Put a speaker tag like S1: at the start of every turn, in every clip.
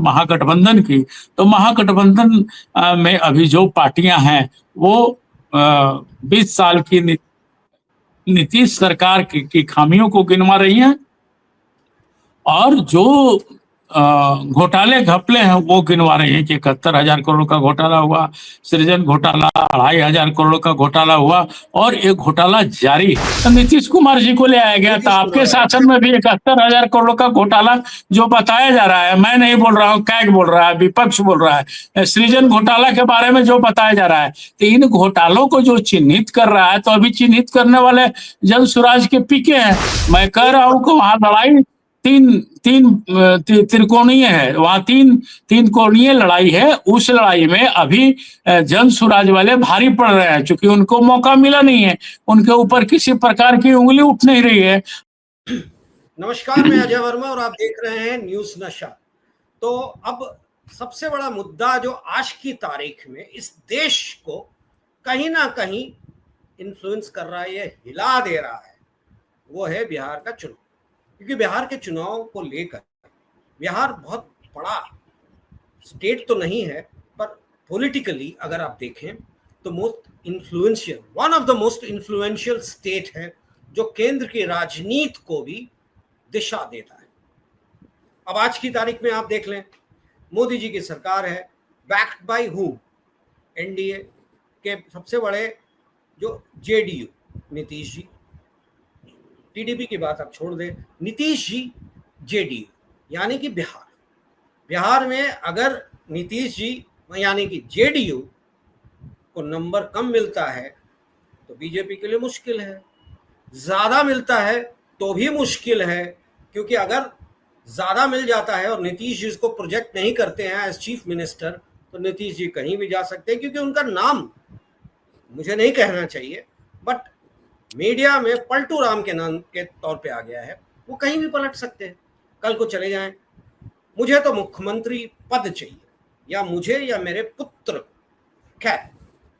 S1: महागठबंधन की, तो महागठबंधन में अभी जो पार्टियां हैं वो 20 साल की नीतीश सरकार की खामियों को गिनवा रही हैं, और जो घोटाले घपले हैं वो गिनवा रहे हैं कि 71,000 करोड़ का घोटाला हुआ, सृजन घोटाला 2,500 करोड़ का घोटाला हुआ, और एक घोटाला जारी है। तो नीतीश कुमार जी को ले आया गया था। आपके शासन में भी 71,000 करोड़ का घोटाला जो बताया जा रहा है, मैं नहीं बोल रहा हूँ, कैग बोल रहा है, विपक्ष बोल रहा है, सृजन घोटाला के बारे में जो बताया जा रहा है, तो इन घोटालों को जो चिन्हित कर रहा है, तो अभी चिन्हित करने वाले जन स्वराज के पीके हैं। मैं कह रहा हूँ कि वहां लड़ाई त्रिकोणीय है, वहां तीन कोणीय लड़ाई है। उस लड़ाई में अभी जन स्वराज वाले भारी पड़ रहे हैं, क्योंकि उनको मौका मिला नहीं है, उनके ऊपर किसी प्रकार की उंगली उठ नहीं रही है।
S2: नमस्कार, मैं अजय वर्मा और आप देख रहे हैं न्यूज नशा। तो अब सबसे बड़ा मुद्दा जो आज की तारीख में इस देश को कहीं ना कहीं इन्फ्लुएंस कर रहा है, ये हिला दे रहा है, वो है बिहार का चुनाव। क्योंकि बिहार के चुनाव को लेकर बिहार बहुत बड़ा स्टेट तो नहीं है, पर पॉलिटिकली अगर आप देखें तो one of the most influential state है, जो केंद्र की राजनीति को भी दिशा देता है। अब आज की तारीख में आप देख लें, मोदी जी की सरकार है, बैक्ड बाय हूम? एनडीए के सबसे बड़े जो जेडीयू, नीतीश जी। टीडीपी की बात आप छोड़ दें, नीतीश जी जेडीयू, यानी कि बिहार में अगर नीतीश जी यानी कि जेडीयू को नंबर कम मिलता है तो बीजेपी के लिए मुश्किल है, ज्यादा मिलता है तो भी मुश्किल है। क्योंकि अगर ज्यादा मिल जाता है और नीतीश जी इसको प्रोजेक्ट नहीं करते हैं एज चीफ मिनिस्टर, तो नीतीश जी कहीं भी जा सकते हैं, क्योंकि उनका नाम मुझे नहीं कहना चाहिए, बट मीडिया में पलटू राम के नाम के तौर पे आ गया है। वो कहीं भी पलट सकते हैं, कल को चले जाएं। मुझे तो मुख्यमंत्री पद चाहिए, या मुझे या मेरे पुत्र। खैर,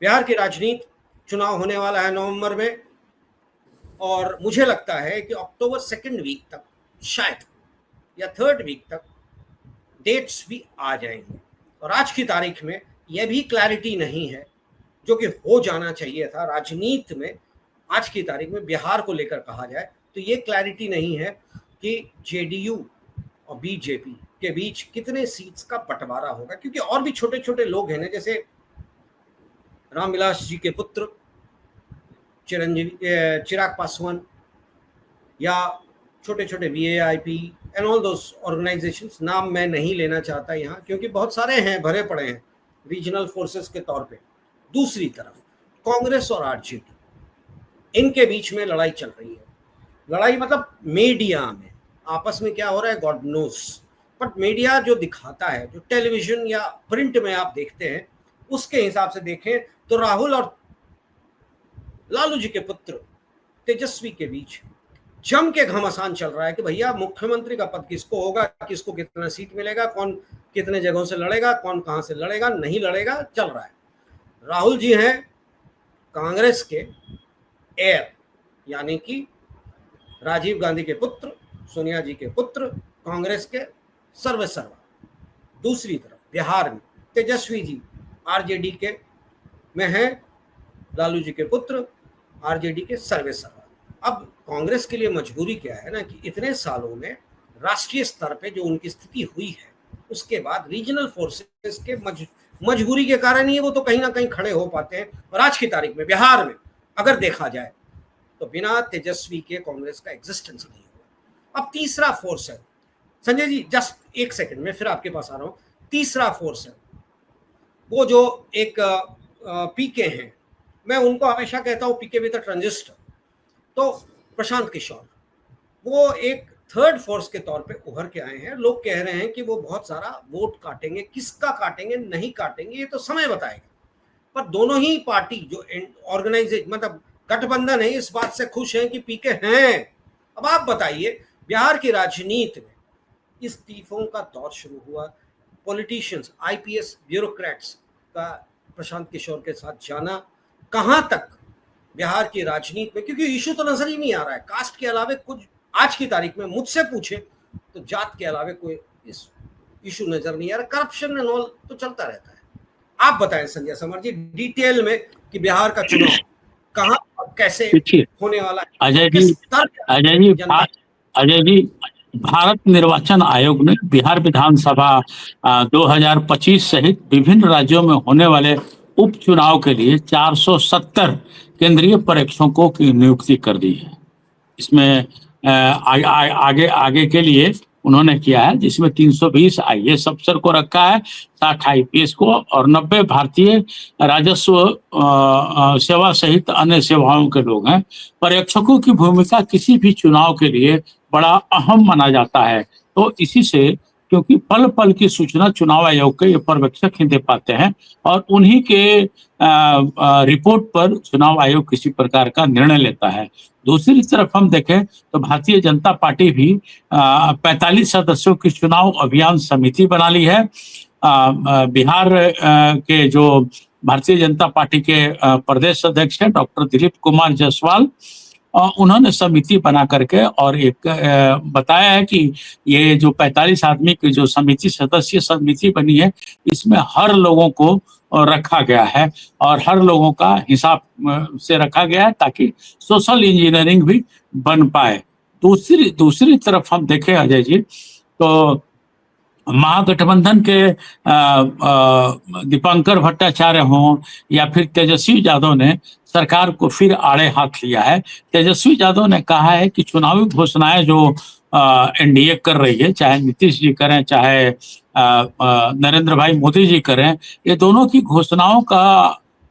S2: बिहार की राजनीति, चुनाव होने वाला है नवंबर में, और मुझे लगता है कि अक्टूबर 2nd वीक तक, शायद या 3rd वीक तक डेट्स भी आ जाएंगे। और आज की तारीख में यह भी क्लैरिटी नहीं है, जो कि हो जाना चाहिए था राजनीति में। आज की तारीख में बिहार को लेकर कहा जाए तो ये क्लैरिटी नहीं है कि जेडीयू और बीजेपी के बीच कितने सीट्स का बंटवारा होगा, क्योंकि और भी छोटे छोटे लोग हैं ना, जैसे रामविलास जी के पुत्र चिराग पासवान, या छोटे छोटे वीएआईपी एंड ऑल दोस ऑर्गेनाइजेशंस। नाम मैं नहीं लेना चाहता यहाँ, क्योंकि बहुत सारे हैं, भरे पड़े हैं रीजनल फोर्सेस के तौर पे। दूसरी तरफ कांग्रेस और आरजेडी, इनके बीच में लड़ाई चल रही है। लड़ाई मतलब मीडिया में आपस में क्या हो रहा है गॉड नोस, बट मीडिया जो दिखाता है, जो टेलीविजन या प्रिंट में आप देखते हैं, उसके हिसाब से देखें तो राहुल और लालू जी के पुत्र तेजस्वी के बीच जम के घमासान चल रहा है कि भैया मुख्यमंत्री का पद किसको होगा, किसको कितना सीट मिलेगा, कौन कितने जगहों से लड़ेगा, कौन कहां से लड़ेगा, नहीं लड़ेगा, चल रहा है। राहुल जी हैं कांग्रेस के एयर, यानी कि राजीव गांधी के पुत्र, सोनिया जी के पुत्र, कांग्रेस के सर्वेसर्वा। दूसरी तरफ बिहार में तेजस्वी जी आरजेडी के में हैं, लालू जी के पुत्र आरजेडी के सर्वेसर्वा। अब कांग्रेस के लिए मजबूरी क्या है ना, कि इतने सालों में राष्ट्रीय स्तर पे जो उनकी स्थिति हुई है, उसके बाद रीजनल फोर्सेस के मजबूरी के कारण ही वो तो कहीं ना कहीं खड़े हो पाते हैं। और आज की तारीख में बिहार में अगर देखा जाए तो बिना तेजस्वी के कांग्रेस का एग्जिस्टेंस नहीं हुआ। अब तीसरा फोर्स है, संजय जी जस्ट एक सेकंड में फिर आपके पास आ रहा हूं। तीसरा फोर्स है वो जो एक पीके हैं, मैं उनको हमेशा कहता हूं पीके विद अ ट्रांजिस्टर। तो प्रशांत किशोर, वो एक थर्ड फोर्स के तौर पे उभर के आए हैं। लोग कह रहे हैं कि वो बहुत सारा वोट काटेंगे, किसका काटेंगे नहीं काटेंगे ये तो समय बताएगा, पर दोनों ही पार्टी जो ऑर्गेनाइजेशन मतलब गठबंधन है, इस बात से खुश हैं कि पीके हैं। अब आप बताइए, बिहार की राजनीति में इस्तीफों का दौर शुरू हुआ, पॉलिटिशियंस, आईपीएस ब्यूरोक्रेट्स का प्रशांत किशोर के साथ जाना, कहां तक बिहार की राजनीति में, क्योंकि इशू तो नजर ही नहीं आ रहा है कास्ट के अलावे कुछ। आज की तारीख में मुझसे पूछे तो जात के अलावे कोई इस इशू नजर नहीं आ रहा। करप्शन एंड ऑल तो चलता रहता है। आप बताएं संजय समर जी डिटेल में कि बिहार का चुनाव कहाँ और कैसे होने वाला है,
S1: अजय
S2: किस
S1: जी,
S2: स्तर पर
S1: अजय जी,
S2: जनता
S1: अजय जी, भारत निर्वाचन आयोग ने बिहार विधानसभा 2025 सहित विभिन्न राज्यों में होने वाले उपचुनाव के लिए 470 केंद्रीय पर्यवेक्षकों की नियुक्ति कर दी है। इसमें आगे आगे के लिए उन्होंने किया है, जिसमें 320 आईएएस अफसर को रखा है, 60 आईपीएस को और 90 भारतीय राजस्व सेवा सहित अन्य सेवाओं के लोग हैं। पर्यवेक्षकों की भूमिका किसी भी चुनाव के लिए बड़ा अहम माना जाता है। तो इसी से, क्योंकि पल पल की सूचना चुनाव आयोग के ये पर्यवेक्षक ही दे पाते हैं और उन्हीं के रिपोर्ट पर चुनाव आयोग किसी प्रकार का निर्णय लेता है। दूसरी तरफ हम देखें तो भारतीय जनता पार्टी भी 45 सदस्यों की चुनाव अभियान समिति बना ली है। बिहार के जो भारतीय जनता पार्टी के प्रदेश अध्यक्ष हैं डॉक्टर दिलीप कुमार जायसवाल, उन्होंने समिति बना करके और एक बताया है कि ये जो 45 आदमी की जो सदस्य समिति बनी है, इसमें हर लोगों को रखा गया है और हर लोगों का हिसाब से रखा गया है ताकि सोशल इंजीनियरिंग भी बन पाए। दूसरी तरफ हम देखें अजय जी, तो महागठबंधन के दीपंकर भट्टाचार्य हों या फिर तेजस्वी यादव ने सरकार को फिर आड़े हाथ लिया है। तेजस्वी यादव ने कहा है कि चुनावी घोषणाएं जो एनडीए कर रही है, चाहे नीतीश जी करें चाहे नरेंद्र भाई मोदी जी करें, ये दोनों की घोषणाओं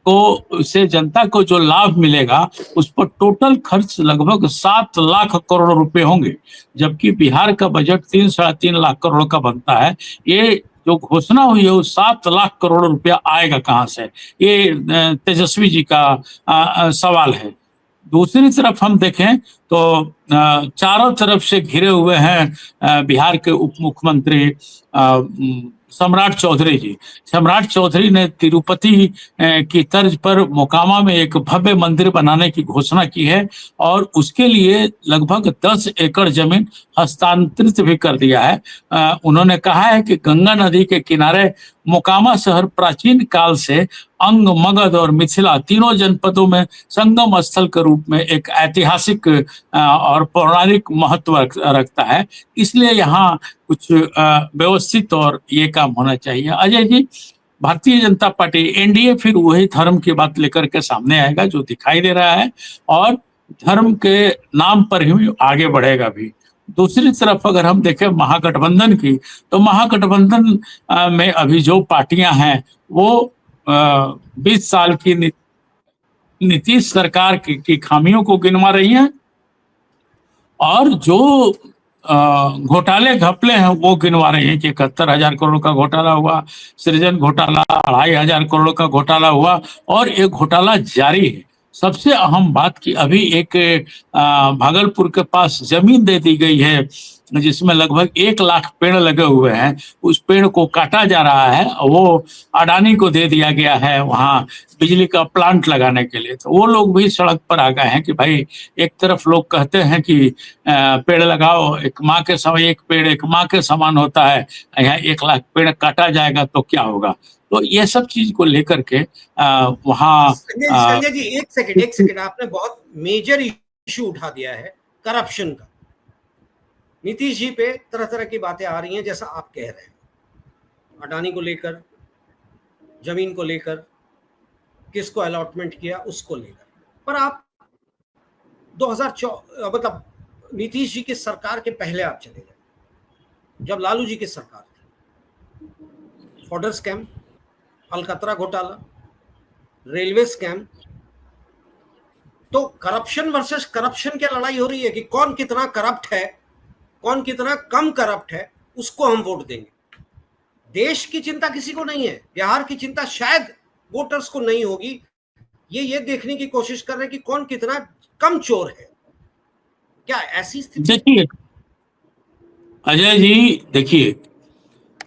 S1: को से जनता को जो लाभ मिलेगा उस पर टोटल खर्च लगभग 7 लाख करोड़ रुपए होंगे, जबकि बिहार का बजट 3-3.5 लाख करोड़ का बनता है। ये जो घोषणा हुई है वो 7 लाख करोड़ रुपया आएगा कहाँ से, ये तेजस्वी जी का सवाल है। दूसरी तरफ हम देखें तो चारों तरफ से घिरे हुए हैं बिहार के उप मुख्यमंत्री सम्राट चौधरी जी। सम्राट चौधरी ने तिरुपति की तर्ज पर मोकामा में एक भव्य मंदिर बनाने की घोषणा की है और उसके लिए लगभग 10 एकड़ जमीन हस्तांतरित भी कर दिया है। उन्होंने कहा है कि गंगा नदी के किनारे मोकामा शहर प्राचीन काल से अंग, मगध और मिथिला तीनों जनपदों में संगम स्थल के रूप में एक ऐतिहासिक और पौराणिक महत्व रखता है, इसलिए यहाँ कुछ व्यवस्थित और ये काम होना चाहिए। अजय जी, भारतीय जनता पार्टी एनडीए फिर वही धर्म की बात लेकर के सामने आएगा जो दिखाई दे रहा है और धर्म के नाम पर ही आगे बढ़ेगा भी। दूसरी तरफ अगर हम देखें महागठबंधन की, तो महागठबंधन में अभी जो पार्टियां हैं वो 20 साल की नीतीश सरकार की खामियों को गिनवा रही हैं और जो घोटाले घपले हैं वो गिनवा रहे हैं कि 71,000 करोड़ का घोटाला हुआ, सृजन घोटाला 2,500 करोड़ का घोटाला हुआ और एक घोटाला जारी है। सबसे अहम बात कि अभी एक भागलपुर के पास जमीन दे दी गई है जिसमें लगभग 1 लाख पेड़ लगे हुए हैं, उस पेड़ को काटा जा रहा है, वो अडानी को दे दिया गया है वहाँ बिजली का प्लांट लगाने के लिए। तो वो लोग भी सड़क पर आ गए हैं कि भाई, एक तरफ लोग कहते हैं कि पेड़ लगाओ, एक माँ के समय एक पेड़ एक माँ के समान होता है, यहाँ 1 लाख पेड़ काटा जाएगा तो क्या होगा। तो ये सब चीज को लेकर के वहाँ
S2: संजय जी एक सेकंड, आपने बहुत मेजर इशू उठा दिया है करप्शन का। नीतीश जी पे तरह तरह की बातें आ रही हैं, जैसा आप कह रहे हैं, अडानी को लेकर, जमीन को लेकर, किसको अलॉटमेंट किया उसको लेकर। पर आप 2004 मतलब नीतीश जी की सरकार के पहले आप चले गए, जब लालू जी की सरकार थी। फॉर्डर स्कैम, अलकतरा घोटाला, रेलवे स्कैम, तो करप्शन वर्सेस करप्शन की लड़ाई हो रही है कि कौन कितना करप्ट है, कौन कितना कम करप्ट है, उसको हम वोट देंगे। देश की चिंता किसी को नहीं है, बिहार की चिंता शायद वोटर्स को नहीं होगी। ये देखने की कोशिश कर रहे हैं कि कौन कितना कम चोर है। क्या ऐसी स्थिति?
S1: देखिए अजय जी, देखिए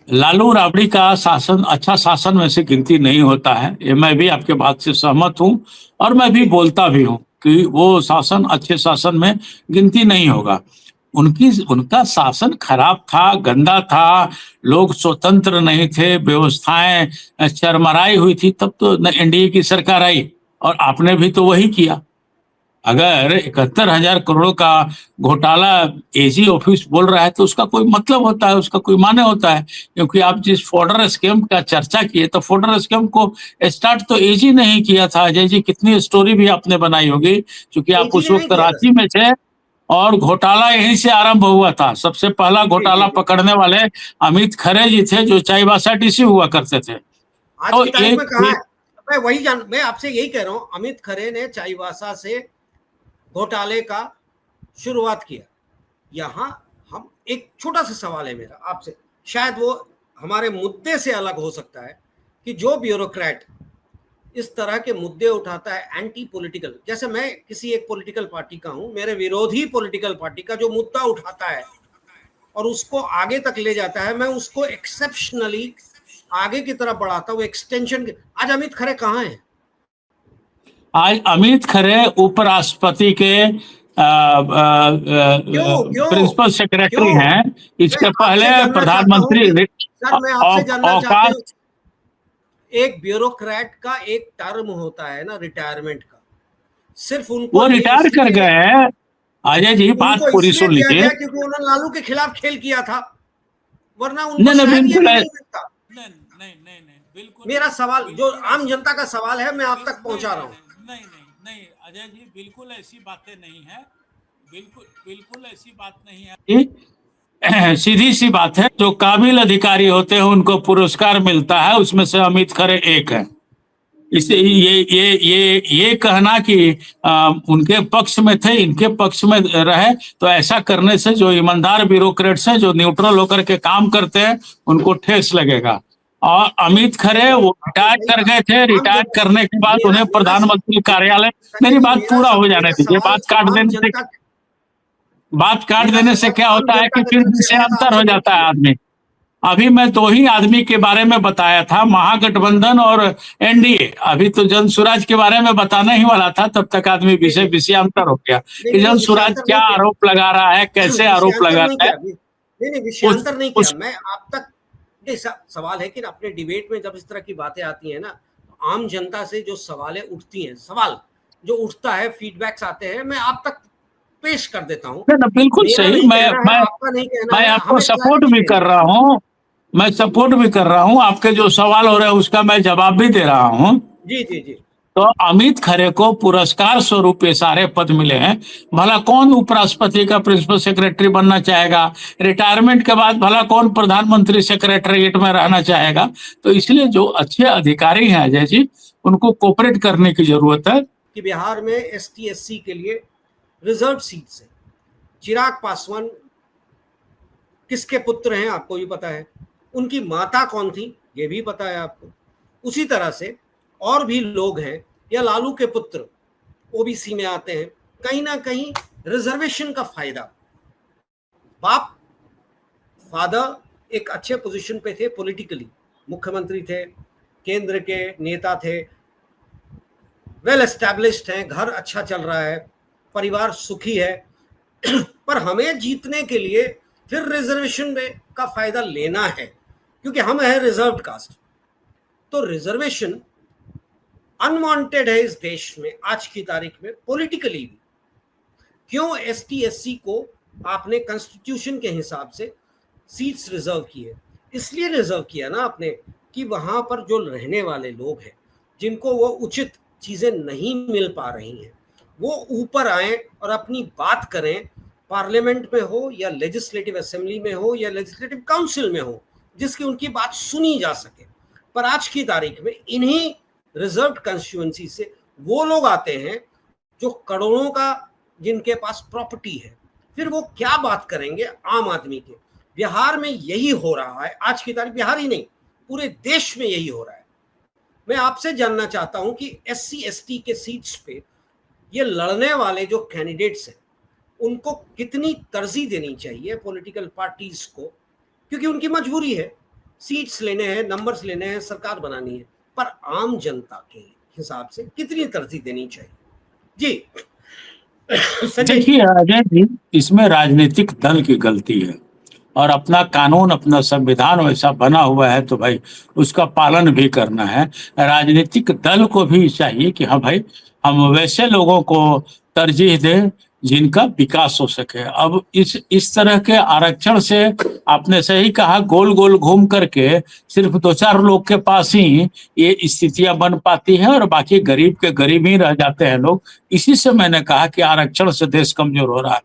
S1: लालू राबड़ी का शासन अच्छा शासन में से गिनती नहीं होता है, ये मैं भी आपके बात से सहमत हूं और मैं भी बोलता भी हूं कि वो शासन अच्छे शासन में गिनती नहीं होगा। उनका शासन खराब था, गंदा था, लोग स्वतंत्र नहीं थे, व्यवस्थाएं चरमराई हुई थी, तब तो एनडीए की सरकार आई और आपने भी तो वही किया। अगर 71,000 करोड़ का घोटाला एजी ऑफिस बोल रहा है तो उसका कोई मतलब होता है, उसका कोई माने होता है, क्योंकि आप जिस फॉर्डर स्कैम का चर्चा किए तो फॉर्डर स्कैम को स्टार्ट तो एजी नहीं किया था। अजय जी, कितनी स्टोरी भी आपने बनाई होगी, क्योंकि आप
S2: एजी
S1: उस
S2: ने नहीं
S1: वक्त
S2: किया था
S1: रांची में थे और घोटाला यहीं से आरंभ हुआ था। सबसे पहला
S2: जी जी
S1: घोटाला
S2: जी।
S1: पकड़ने वाले अमित खरे जी थे, जो चाईबासा डीसी हुआ करते थे।
S2: आज
S1: तो
S2: की तारीख में कहाँ है? मैं आपसे यही कह रहा हूँ, अमित खरे ने चाईबासा से घोटाले का शुरुआत किया। यहाँ हम एक छोटा सा सवाल है मेरा आपसे, शायद वो हमारे मुद्दे से अलग हो सकता है, कि जो ब्यूरोक्रेट इस तरह के मुद्दे उठाता है एंटी पॉलिटिकल, जैसे मैं किसी एक पॉलिटिकल पार्टी का हूं, मेरे विरोधी पॉलिटिकल पार्टी का जो मुद्दा उठाता है और उसको आगे तक ले जाता है, मैं उसको एक्सेप्शनली आगे की तरफ बढ़ाता हूँ, एक्सटेंशन। आज अमित खरे कहाँ है?
S1: आज अमित खरे उपराष्ट्रपति के
S2: क्यों क्यों
S1: प्रिंसिपल सेक्रेटरी
S2: क्यों?
S1: हैं।
S2: मैं
S1: इसके पहले
S2: आपसे जानना चाहता हूं
S1: प्रधानमंत्री
S2: कि सर, मैं आपसे जानना चाहती हूँ,
S1: औकात।
S2: एक ब्यूरोक्रेट का एक टर्म होता है ना रिटायरमेंट का, सिर्फ उनको
S1: वो
S2: ये
S1: रिटायर कर
S2: इसलिए
S1: गए हैं। अजय जी, बात
S2: उनको
S1: पूरी
S2: इसलिए
S1: सुन
S2: दिया
S1: लीजिए।
S2: गया क्योंकि उन्होंने लालू के खिलाफ खेल किया था, वरना उनको
S1: नहीं नहीं,
S2: शायद ये
S1: बिल्कुल
S2: भी
S1: है।
S2: नहीं मिलता।
S1: नहीं नहीं नहीं नहीं, बिल्कुल
S2: मेरा सवाल जो
S1: बिल्कुल
S2: आम
S1: ऐसी
S2: जनता का सवाल है, मैं आप तक
S1: नहीं
S2: पहुंचा
S1: नहीं
S2: रहा हूं।
S1: नहीं नहीं नहीं नहीं अजय जी, बिल्कुल ऐसी बातें नहीं है। बिल्कुल बिल्कुल ऐसी बात नहीं है। सीधी सी बात है, जो काबिल अधिकारी होते हैं उनको पुरस्कार मिलता है, उसमें से अमित खरे एक है। इसे ये कहना कि उनके पक्ष में थे, इनके पक्ष में रहे, तो ऐसा करने से जो ईमानदार ब्यूरोक्रेट्स हैं, जो न्यूट्रल होकर के काम करते हैं, उनको ठेस लगेगा। और
S2: नहीं,
S1: अमित खरे वो
S2: आपने
S1: रिटायर
S2: सही
S1: कर
S2: कहा।
S1: गए थे,
S2: आम
S1: रिटायर
S2: जनता,
S1: करने के बाद
S2: मेरा
S1: उन्हें
S2: मेरा
S1: प्रधानमंत्री कार्यालय।
S2: संजय
S1: मेरी
S2: जी,
S1: बात पूरा हो जाने
S2: मेरा
S1: दीजिए,
S2: सवाल
S1: बात काट
S2: आम
S1: देने से,
S2: जनता,
S1: बात काट
S2: मेरा
S1: देने से
S2: सवाल
S1: क्या
S2: आम
S1: होता है
S2: जनता
S1: कि
S2: के
S1: फिर
S2: दिल से
S1: से
S2: है, मैं
S1: अंतर
S2: आपसे
S1: हो जाता
S2: पूछूंगा।
S1: है आदमी। अभी मैं दो ही आदमी के बारे में बताया था, महागठबंधन और एनडीए। अभी तो जन स्वराज के बारे में बताना ही वाला था, तब तक आदमी
S2: जी
S1: विषय
S2: जी।
S1: विषयांतर हो गया
S2: नहीं
S1: कि
S2: नहीं
S1: जन
S2: नहीं,
S1: स्वराज
S2: विषयांतर
S1: क्या
S2: नहीं किया।
S1: आरोप लगा रहा है, कैसे आरोप
S2: विषयांतर
S1: लगा
S2: नहीं
S1: रहा है।
S2: किया, नहीं नहीं,
S1: उस
S2: विषयांतर नहीं किया।
S1: उस
S2: मैं आप तक, नहीं सवाल है कि ना, अपने डिबेट में जब इस तरह की बातें आती है ना, तो आम जनता से जो सवालें उठती हैं, सवाल जो उठता है, फीडबैक्स आते हैं, मैं आप तक पेश कर देता हूँ।
S1: ना, बिल्कुल
S2: मेरा
S1: सही।
S2: नहीं
S1: मैं
S2: कहना है,
S1: मैं
S2: आपका नहीं कहना
S1: मैं
S2: है,
S1: आपको
S2: हमें
S1: सपोर्ट
S2: क्लैरिटी
S1: भी
S2: चाहिए।
S1: कर रहा हूँ। मैं सपोर्ट भी कर रहा हूँ, आपके जो सवाल हो रहे हैं उसका मैं जवाब भी दे रहा हूँ।
S2: जी जी जी।
S1: तो अमित खरे को पुरस्कार स्वरूप ये सारे पद मिले हैं। भला कौन उपराष्ट्रपति का प्रिंसिपल सेक्रेटरी बनना चाहेगा? रिटायरमेंट के बाद भला कौन प्रधानमंत्री सेक्रेटरीट में रहना चाहेगा? तो इसलिए जो अच्छे अधिकारी हैं अजय जी, उनको कोऑपरेट करने की जरूरत है।
S2: कि बिहार में एसटी एससी के लिए रिजर्व सीट्स है। चिराग पासवान किसके पुत्र हैं आपको भी पता है, उनकी माता कौन थी ये भी पता है आपको। उसी तरह से और भी लोग हैं, या लालू के पुत्र ओबीसी में आते हैं, कहीं ना कहीं रिजर्वेशन का फायदा, बाप फादर एक अच्छे पोजीशन पे थे पॉलिटिकली, मुख्यमंत्री थे, केंद्र के नेता थे, वेल एस्टैब्लिश्ड हैं, घर अच्छा चल रहा है, परिवार सुखी है। पर हमें जीतने के लिए फिर रिजर्वेशन में का फायदा लेना है, क्योंकि हम है रिजर्व्ड कास्ट। तो रिजर्वेशन अनवांटेड है इस देश में आज की तारीख में, पॉलिटिकली भी। क्यों एसटी एससी को आपने कॉन्स्टिट्यूशन के हिसाब से सीट्स रिजर्व की है? इसलिए रिजर्व किया ना आपने, कि वहां पर जो रहने वाले लोग हैं, जिनको वो उचित चीजें नहीं मिल पा रही हैं, वो ऊपर आए और अपनी बात करें, पार्लियामेंट में हो या लेजिस्लेटिव असेंबली में हो या लेजिस्लेटिव काउंसिल में हो, जिसकी उनकी बात सुनी जा सके। पर आज की तारीख में इन्हीं रिजर्व्ड कंस्टिट्यूएंसी से वो लोग आते हैं जो करोड़ों का, जिनके पास प्रॉपर्टी है, फिर वो क्या बात करेंगे आम आदमी के? बिहार में यही हो रहा है आज की तारीख, बिहार ही नहीं पूरे देश में यही हो रहा है। मैं आपसे जानना चाहता हूं कि एससी एसटी के सीट्स पे ये लड़ने वाले जो कैंडिडेट्स हैं, उनको कितनी तरजीह देनी चाहिए पॉलिटिकल पार्टीज को, क्योंकि उनकी मजबूरी है, सीट्स लेने हैं, नंबर्स लेने हैं, सरकार बनानी है। पर आम जनता के हिसाब से कितनी तरजीह देनी चाहिए? जी संजय जी,
S1: देखिए अजय जी, इसमें राजनीतिक दल की गलती है और अपना कानून अपना संविधान वैसा बना हुआ है तो भाई उसका पालन भी करना है। राजनीतिक दल को भी चाहिए कि हाँ भाई, हम वैसे लोगों को तरजीह दें जिनका विकास हो सके। अब इस तरह के आरक्षण से आपने सही कहा, गोल गोल घूम करके सिर्फ दो चार लोग के पास ही ये स्थितियां बन पाती हैं और बाकी गरीब के गरीब ही रह जाते हैं लोग। इसी से मैंने कहा कि आरक्षण से देश कमजोर हो रहा है।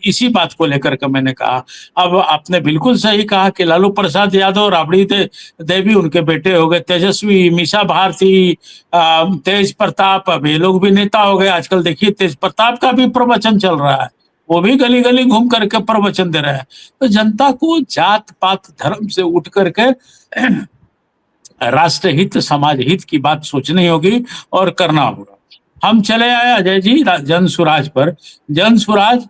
S1: इसी बात को लेकर के मैंने कहा। अब आपने बिल्कुल सही कहा कि लालू प्रसाद यादव, राबड़ी देवी उनके बेटे हो गए, तेजस्वी, मीसा भारती, तेज प्रताप, अब ये लोग भी नेता हो गए। आजकल देखिए तेज प्रताप का भी प्रवचन चल रहा है, वो भी गली गली घूम करके प्रवचन दे रहे हैं। तो जनता को जात पात धर्म से उठ करके राष्ट्र हित समाज हित की बात सोचनी होगी और करना होगा। हम चले आए अजय जी जन सुराज पर। जन सुराज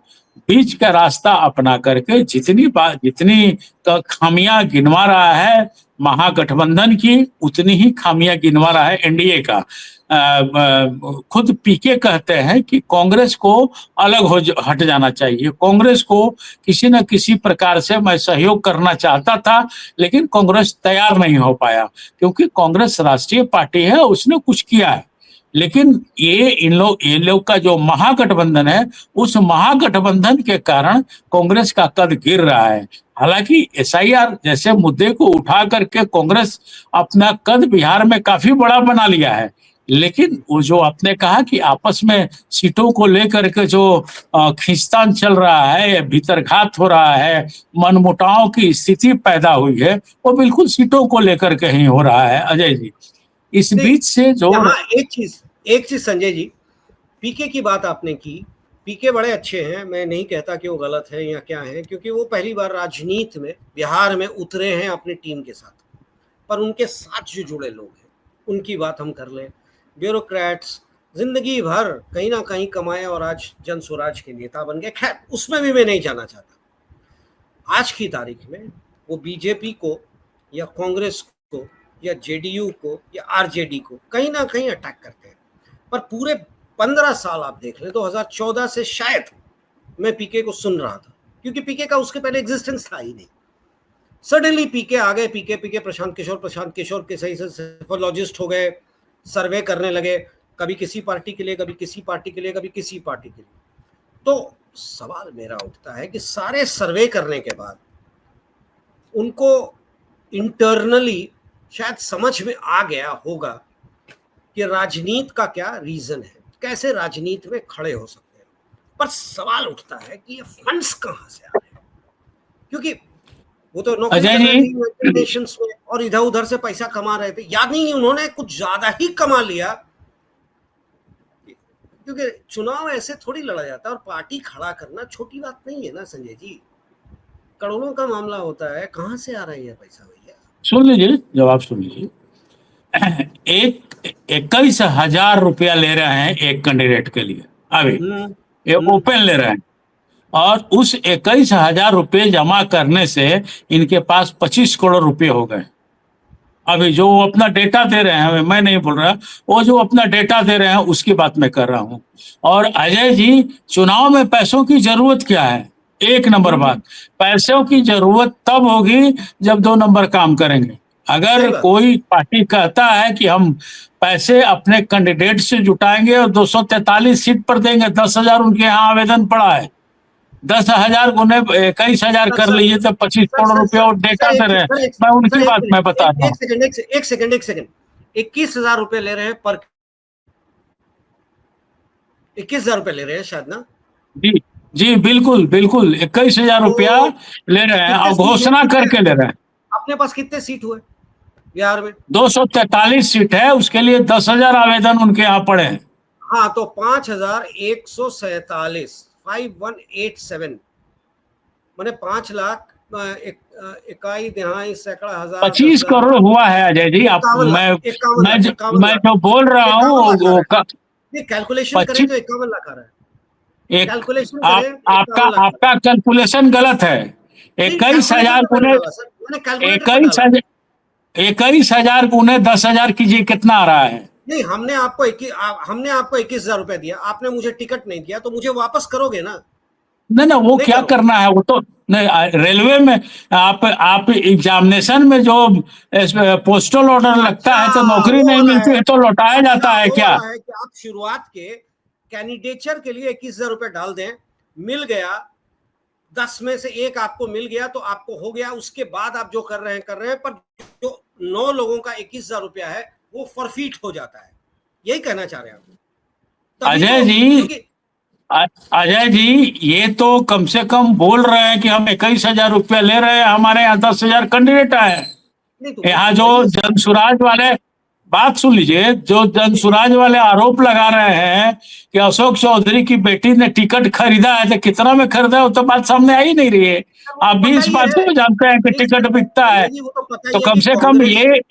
S1: बीच का रास्ता अपना करके जितनी खामियां गिनवा रहा है महागठबंधन की, उतनी ही खामियां गिनवा रहा है एनडीए का। खुद पीके कहते हैं कि कांग्रेस को अलग हट जाना चाहिए। कांग्रेस को किसी न किसी प्रकार से मैं सहयोग करना चाहता था, लेकिन कांग्रेस तैयार नहीं हो पाया क्योंकि कांग्रेस राष्ट्रीय पार्टी है, उसने कुछ किया है। लेकिन ये लोग का जो महागठबंधन है, उस महागठबंधन के कारण कांग्रेस का कद गिर रहा है। हालांकि एसआईआर जैसे मुद्दे को उठा करके कांग्रेस अपना कद बिहार में काफी बड़ा बना लिया है, लेकिन वो जो आपने कहा कि आपस में सीटों को लेकर के जो खींचतान चल रहा है, भीतरघात हो रहा है, मनमुटाव की स्थिति पैदा हुई है, वो बिल्कुल सीटों को लेकर के ही हो रहा है अजय जी। इस बीच से जो
S2: यहाँ एक चीज संजय जी, पीके की बात आपने की। पीके बड़े अच्छे हैं, मैं नहीं कहता कि वो गलत है या क्या है, क्योंकि वो पहली बार राजनीति में बिहार में उतरे हैं अपनी टीम के साथ। पर उनके साथ जो जुड़े लोग हैं उनकी बात हम कर लें। ब्यूरोक्रेट्स जिंदगी भर कहीं ना कहीं कमाए और आज जन स्वराज के नेता बन गए। खैर, उसमें भी मैं नहीं जाना चाहता। आज की तारीख में वो बीजेपी को या कांग्रेस को या जेडीयू को या आरजेडी को कहीं ना कहीं अटैक करते हैं। पर पूरे 15 साल आप देख लें, 2014 से शायद मैं पीके को सुन रहा था, क्योंकि पीके का उसके पहले एग्जिस्टेंस था ही नहीं। सडनली पीके आ गए, पीके प्रशांत किशोर के सही से सेफोलॉजिस्ट हो गए, सर्वे करने लगे, कभी किसी पार्टी के लिए, कभी किसी पार्टी के लिए, कभी किसी पार्टी के लिए। तो सवाल मेरा उठता है कि सारे सर्वे करने के बाद उनको इंटरनली शायद समझ में आ गया होगा कि राजनीति का क्या रीजन है, कैसे राजनीति में खड़े हो सकते हैं। पर सवाल उठता है कि ये फंड्स कहां से आ रहे हैं, क्योंकि वो तो नौकरी कर रहे थे नेशंस में और इधर उधर से पैसा कमा रहे थे। याद नहीं, उन्होंने कुछ ज्यादा ही कमा लिया, क्योंकि चुनाव ऐसे थोड़ी लड़ा जाता है और पार्टी खड़ा करना छोटी बात नहीं है ना संजय जी। करोड़ों का मामला होता है, कहां से आ रहा है ये पैसा भैया?
S1: सुन लीजिए, जवाब सुन लीजिए। 21,000 रुपया ले रहे हैं एक कैंडिडेट के लिए, अभी ये ओपन ले रहे हैं, और उस 21,000 रुपये जमा करने से इनके पास 25 करोड़ रुपए हो गए। अभी जो वो अपना डेटा दे रहे हैं, मैं नहीं बोल रहा, वो जो अपना डेटा दे रहे हैं उसकी बात मैं कर रहा हूं। और अजय जी, चुनाव में पैसों की जरूरत क्या है? एक नंबर बात, पैसों की जरूरत तब होगी जब 2 नंबर काम करेंगे। अगर कोई पार्टी कहता है कि हम पैसे अपने कैंडिडेट से जुटाएंगे और 243 सीट पर देंगे, 10,000 उनके यहाँ आवेदन पड़ा है, 10,000 गुने 21,000 कर लीजिए तो 25 करोड़ रुपया और डेटा दे रहे हैं। मैं उनकी बात मैं बता रहा हूँ।
S2: एक सेकंड 21,000 रुपए ले रहे हैं पर 21,000 रुपए ले रहे हैं शायद ना?
S1: जी बिल्कुल 21,000 रुपया ले रहे हैं और घोषणा करके ले रहे हैं।
S2: अपने पास कितने सीट हुए बिहार में?
S1: 243 सीट है, उसके लिए 10,000 आवेदन उनके यहाँ पड़े हैं।
S2: हाँ, तो 5,147 5187 मैंने 5 लाख
S1: 25 करोड़ हुआ है अजय जी। आप मैं जो बोल रहा हूँ
S2: कैलकुलेशन करें तो 51 लाख आ रहा है। कैलकुलेशन
S1: आपका कैलकुलेशन गलत है। 21,000 गुने 21,000 गुने 10,000 कीजिए, कितना आ रहा है?
S2: नहीं, हमने आपको 21,000 रुपए दिया, आपने मुझे टिकट नहीं दिया, तो मुझे वापस करोगे ना?
S1: नहीं ना, वो
S2: नहीं
S1: क्या
S2: करोगे?
S1: करना है वो तो नहीं। रेलवे में आप एग्जामिनेशन में जो पोस्टल ऑर्डर लगता
S2: अच्छा,
S1: है तो नौकरी
S2: वो
S1: नहीं
S2: वाला
S1: मिलती
S2: है।
S1: है तो लौटाया
S2: अच्छा,
S1: जाता है
S2: वो
S1: क्या?
S2: वाला है कि आप शुरुआत के कैंडिडेचर के लिए 21,000 रुपए डाल दें, मिल गया, 10 में से एक आपको मिल गया तो आपको हो गया, उसके बाद आप जो कर रहे हैं, पर जो 9 लोगों का 21,000 रुपया है वो फॉरफीट हो जाता है। यही कहना चाह रहे हैं आप? तभी
S1: अजय
S2: तो,
S1: जी,
S2: क्योंकि
S1: अजय जी, ये तो कम से कम बोल रहे हैं कि हम 21,000 रुपया ले रहे हैं, हमारे यहाँ 10,000 कैंडिडेट आए।
S2: नहीं, तो
S1: यहाँ जो
S2: वही है सर।
S1: जनसुराज वाले, बात सुन लीजिए, जो
S2: जी जी।
S1: जनसुराज वाले आरोप लगा रहे हैं कि अशोक चौधरी की बेटी ने टिकट खरीदा है, तो कितना में खरीदा है वो तो बात सामने आ ही नहीं रही है।
S2: वो
S1: आप
S2: तो
S1: भी
S2: पता
S1: इस
S2: ही
S1: बात
S2: है।
S1: को जानते हैं कि
S2: नहीं
S1: टिकट बिकता है।
S2: संजय जी, वो तो पता
S1: तो
S2: ही है
S1: कम
S2: कि
S1: से कम
S2: कांग्रेस,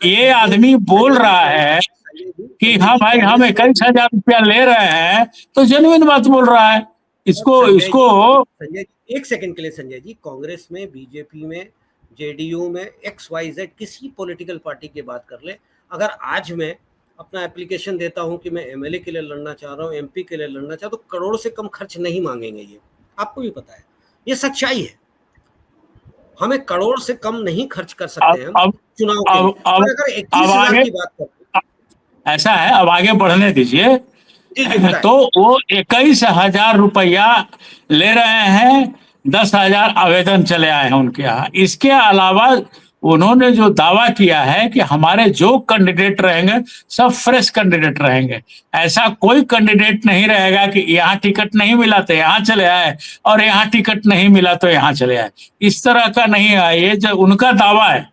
S1: ये आदमी बोल
S2: संजय जी,
S1: रहा है कि
S2: संजय
S1: हाँ
S2: जी,
S1: भाई हम
S2: कांग्रेस में
S1: 21,000 रुपया ले रहे हैं, तो जेन्युइन बात बोल रहा है। इसको
S2: संजय
S1: इसको
S2: जी, संजय जी, एक सेकंड के लिए संजय जी, कांग्रेस में, बीजेपी में, जेडीयू में, एक्स वाई जेड किसी पॉलिटिकल पार्टी की बात कर ले, अगर आज मैं अपना एप्लीकेशन देता हूं कि मैं एमएलए के लिए लड़ना चाह रहा हूं, एमपी के लिए लड़ना चाह रहा हूं, तो करोड़ से कम खर्च नहीं मांगेंगे। ये आपको भी पता है, ये सच्चाई है। हमें करोड़ से कम नहीं खर्च कर सकते
S1: अब
S2: हैं हम
S1: अब
S2: चुनाव के लिए।
S1: अब अब
S2: और अगर
S1: अब
S2: 21,000
S1: आगे
S2: की बात करें,
S1: ऐसा है, अब आगे बढ़ने दीजिए।
S2: जी जी बताएं।
S1: तो वो 21,000 रुपया ले रहे हैं, 10,000 आवेदन चले आए हैं उनके यहाँ। इसके अलावा उन्होंने जो दावा किया है कि हमारे जो कैंडिडेट रहेंगे सब फ्रेश कैंडिडेट रहेंगे, ऐसा कोई कैंडिडेट नहीं रहेगा कि यहाँ टिकट नहीं मिला तो यहाँ चले आए और यहाँ टिकट नहीं मिला तो यहाँ चले आए। इस तरह का नहीं है, ये जो उनका दावा है,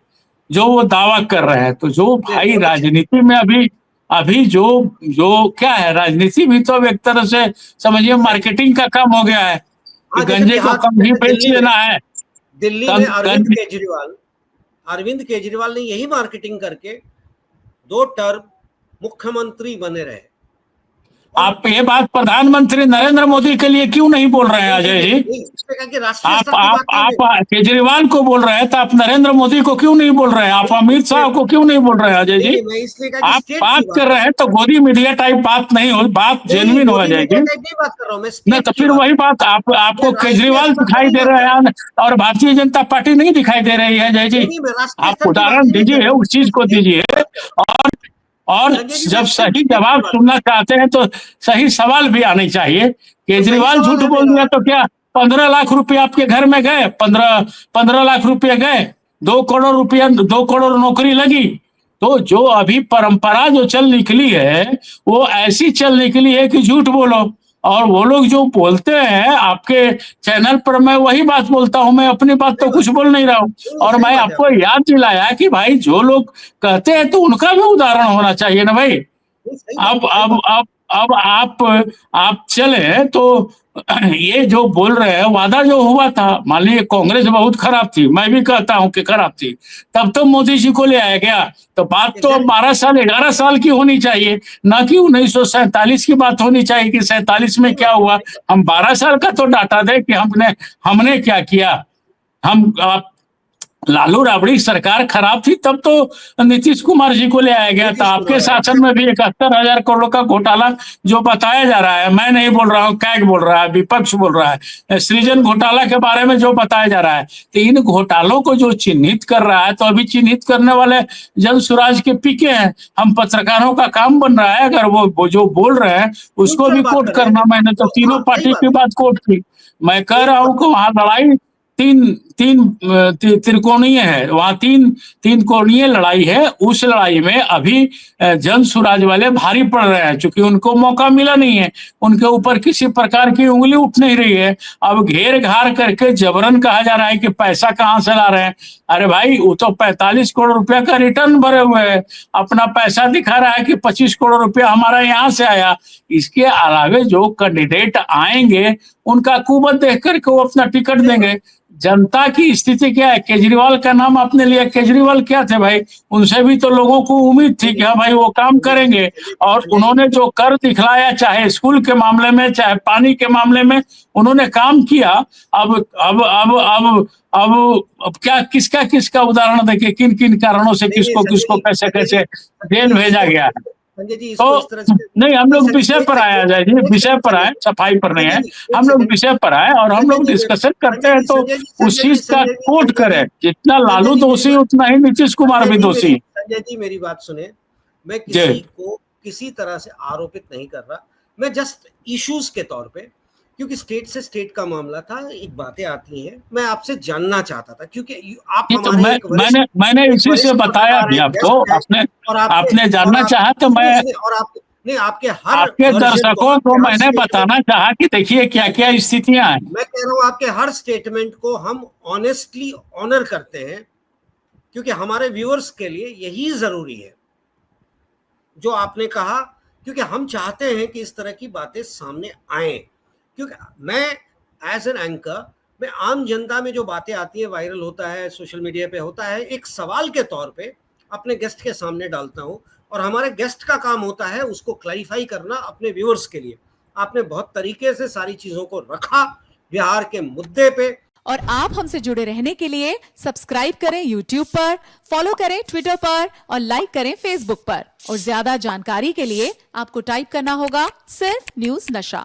S1: जो वो दावा कर रहे हैं। तो जो भाई
S2: बहुत अच्छा।
S1: राजनीति में अभी अभी जो जो क्या है, राजनीति भी तो अब एक तरह से समझिए
S2: सही है।
S1: मार्केटिंग का काम हो गया है कि
S2: हाँ, जैसे
S1: गंजे को
S2: बिहार,
S1: कम ही
S2: जैसे
S1: बेच लेना है।
S2: दिल्ली में
S1: कम गंज
S2: अरविंद केजरीवाल ने यही मार्केटिंग करके 2 टर्म मुख्यमंत्री बने रहे। और
S1: आप ये बात प्रधानमंत्री नरेंद्र मोदी के लिए क्यों नहीं बोल रहे हैं
S2: नहीं नहीं
S1: अजय
S2: नहीं
S1: जी?
S2: नहीं, उसने कहा कि राष्ट्रीय
S1: आप
S2: स्तर की
S1: आप
S2: बात नहीं
S1: आप
S2: है।
S1: केजरीवाल को बोल रहे हैं तो आप नरेंद्र मोदी को क्यों नहीं बोल रहे हैं? आप अमित शाह को क्यों नहीं बोल रहे हैं अजय
S2: नहीं
S1: जी?
S2: नहीं, मैं इसलिए कहा कि
S1: आप
S2: स्टेट की
S1: बात
S2: बात
S1: कर
S2: कर
S1: रहे
S2: रहा
S1: हैं
S2: हूँ।
S1: तो गोदी मीडिया टाइप बात नहीं हो, बात
S2: नहीं,
S1: जेन्युइन हो
S2: मोदी मीडिया
S1: जाएगी।
S2: टाइप नहीं बात कर रहा हूँ, मैं
S1: नहीं
S2: स्टेट
S1: तो
S2: की
S1: फिर
S2: बात
S1: वही
S2: कर रहा
S1: बात,
S2: हूँ।
S1: आपको
S2: मैं राष्ट्रीय
S1: केजरीवाल
S2: स्तर पर
S1: दिखाई
S2: नहीं
S1: दे
S2: बात कर
S1: रहे
S2: रहा हूँ।
S1: हैं और भारतीय जनता पार्टी नहीं दिखाई दे रही है अजय जी।
S2: नहीं नहीं, मैं राष्ट्रीय
S1: आप
S2: स्तर की बात
S1: उदाहरण
S2: ही नहीं कर
S1: दीजिए
S2: रहा हूँ,
S1: उस चीज
S2: मैं
S1: को
S2: स्टेट
S1: दीजिए।
S2: की बात कर रहा हूँ।
S1: और
S2: संजय जी, मैं
S1: जब
S2: सिर्फ
S1: सही
S2: स्टेट
S1: जवाब
S2: की बात कर
S1: सुनना चाहते हैं तो सही सवाल भी आने चाहिए।
S2: रहा हूँ। तो सही
S1: केजरीवाल
S2: सवाल
S1: झूठ
S2: है
S1: बोल
S2: मेरा।
S1: दिया तो क्या 15 लाख रुपए आपके घर में गए? 15 लाख रुपए गए, 2 करोड़ रुपया, 2 करोड़ नौकरी लगी। तो जो अभी परंपरा जो चल निकली है वो ऐसी चल निकली है कि झूठ बोलो। और वो लोग जो बोलते हैं आपके चैनल पर, मैं वही बात बोलता हूं, मैं अपनी बात
S2: सही
S1: तो
S2: बात
S1: कुछ बोल नहीं रहा हूं।
S2: है। नहीं,
S1: और
S2: सही
S1: मैं
S2: बात है
S1: आपको
S2: आपकी।
S1: याद दिलाया कि भाई जो लोग कहते हैं तो उनका भी उदाहरण होना चाहिए ना भाई।
S2: नहीं, सही बात,
S1: अब
S2: सही
S1: अब
S2: बात।
S1: अब अब आप चले तो ये जो बोल रहे हैं वादा जो हुआ था, मान लीजिए कांग्रेस बहुत खराब थी, मैं भी कहता हूं कि खराब थी, तब तो मोदी जी को ले आया गया। तो बात तो अब
S2: एग्जैक्टली।
S1: 12 साल 11 साल की होनी चाहिए, ना कि 1947 की बात होनी चाहिए कि 47 में
S2: सही
S1: क्या
S2: बात है,
S1: हुआ।
S2: सही बात।
S1: हम 12 साल का तो डाटा दे कि हमने हमने क्या किया। हम आप लालू राबड़ी सरकार खराब थी तब तो नीतीश कुमार जी को ले आया गया था।
S2: नीतीश
S1: आपके
S2: कुमार है,
S1: शासन में भी 71,000 करोड़ का घोटाला जो बताया जा रहा है, मैं नहीं बोल रहा हूँ, कैग बोल रहा है, विपक्ष बोल रहा है,
S2: सही
S1: सृजन
S2: बात।
S1: घोटाला के बारे में जो बताया जा रहा है, तो इन घोटालों को जो चिन्हित कर रहा है, तो अभी चिन्हित करने वाले जन सुराज के पीके हैं। हम पत्रकारों का काम बन रहा है, अगर वो जो बोल रहे हैं उसको
S2: न्यूट्रल
S1: भी
S2: बात
S1: कोट
S2: करें।
S1: करना। मैंने तो
S2: तो हाँ,
S1: तीनों
S2: सही
S1: पार्टी की
S2: बात है।
S1: बात कोट की। मैं कह
S2: एक
S1: रहा हूँ
S2: बात,
S1: कि वहां लड़ाई तीन तीन त्रिकोणीय है, वहां तीन तीन कोणीय लड़ाई है। उस लड़ाई में अभी जन सुराज वाले भारी पड़ रहे हैं, क्योंकि उनको मौका मिला नहीं है, उनके ऊपर किसी प्रकार की उंगली उठ नहीं रही है। अब घेर घार करके जबरन कहा जा रहा है कि पैसा कहाँ से ला रहे हैं। अरे भाई, वो तो 45 करोड़ रुपया का रिटर्न भरे हुए है, अपना पैसा दिखा रहा है कि 25 करोड़ रुपया हमारा यहाँ से आया। इसके अलावे जो कैंडिडेट आएंगे उनका कुवत देख करके वो अपना टिकट
S2: सही बात।
S1: देंगे। जनता की स्थिति क्या है? केजरीवाल का नाम आपने लिया, केजरीवाल क्या थे भाई? उनसे भी तो लोगों को उम्मीद थी
S2: नहीं
S1: कि
S2: नहीं,
S1: हाँ भाई वो काम
S2: संजय जी,
S1: करेंगे।
S2: संजय
S1: और
S2: संजय जी,
S1: उन्होंने जो कर दिखलाया, चाहे स्कूल के मामले में चाहे पानी के मामले में, उन्होंने काम किया। अब क्या, किसका किसका उदाहरण देखिए, किन किन कारणों से
S2: नहीं नहीं
S1: किसको
S2: संजय
S1: किसको
S2: जी,
S1: कैसे
S2: संजय
S1: कैसे
S2: जी,
S1: जेल
S2: सबकी
S1: भेजा गया है।
S2: संजय जी
S1: तो
S2: इसको इस तरह से
S1: नहीं, हम लोग
S2: एक
S1: विषय पर आया जाए जी, विषय पर आए, सफाई पर नहीं है, हम लोग विषय पर आए और हम लोग डिस्कशन करते हैं तो उस चीज का कोट करें। जितना लालू दोषी उतना ही नीतीश कुमार भी दोषी।
S2: संजय जी मेरी बात सुने, मैं
S1: जी।
S2: किसी को किसी तरह से आरोपित नहीं कर रहा, मैं जस्ट इश्यूज के तौर पे, क्योंकि स्टेट से स्टेट का मामला था, एक बातें आती हैं, मैं आपसे जानना चाहता था क्योंकि आप
S1: ये तो
S2: हमारे एक वरिष्ठ
S1: मैंने इसी से बताया भी आपको, आपने जानना चाहा तो मैं
S2: और आप नहीं, आपके हर
S1: आपके
S2: वर्जन
S1: दर्शकों को
S2: हर
S1: मैंने
S2: स्टेटमेंट,
S1: बताना चाहा कि देखिए क्या क्या स्थितियां हैं।
S2: मैं कह रहा हूं आपके हर स्टेटमेंट को हम ऑनेस्टली ऑनर करते हैं, क्योंकि हमारे व्यूअर्स के लिए यही जरूरी है जो आपने कहा, क्योंकि हम चाहते हैं कि इस तरह की बातें सामने आए। क्योंकि मैं एज एन एंकर, मैं आम जनता में जो बातें आती है, वायरल होता है, सोशल मीडिया पे होता है, एक सवाल के तौर पे अपने गेस्ट के सामने डालता हूं, और हमारे गेस्ट का काम होता है उसको क्लैरिफाई करना अपने व्यूअर्स के लिए। आपने बहुत तरीके से सारी चीजों को रखा बिहार के मुद्दे पे।
S3: और आप हमसे जुड़े रहने के लिए सब्सक्राइब करें YouTube पर, फॉलो करें Twitter पर और लाइक करें Facebook पर। और ज्यादा जानकारी के लिए आपको टाइप करना होगा सिर्फ न्यूज नशा।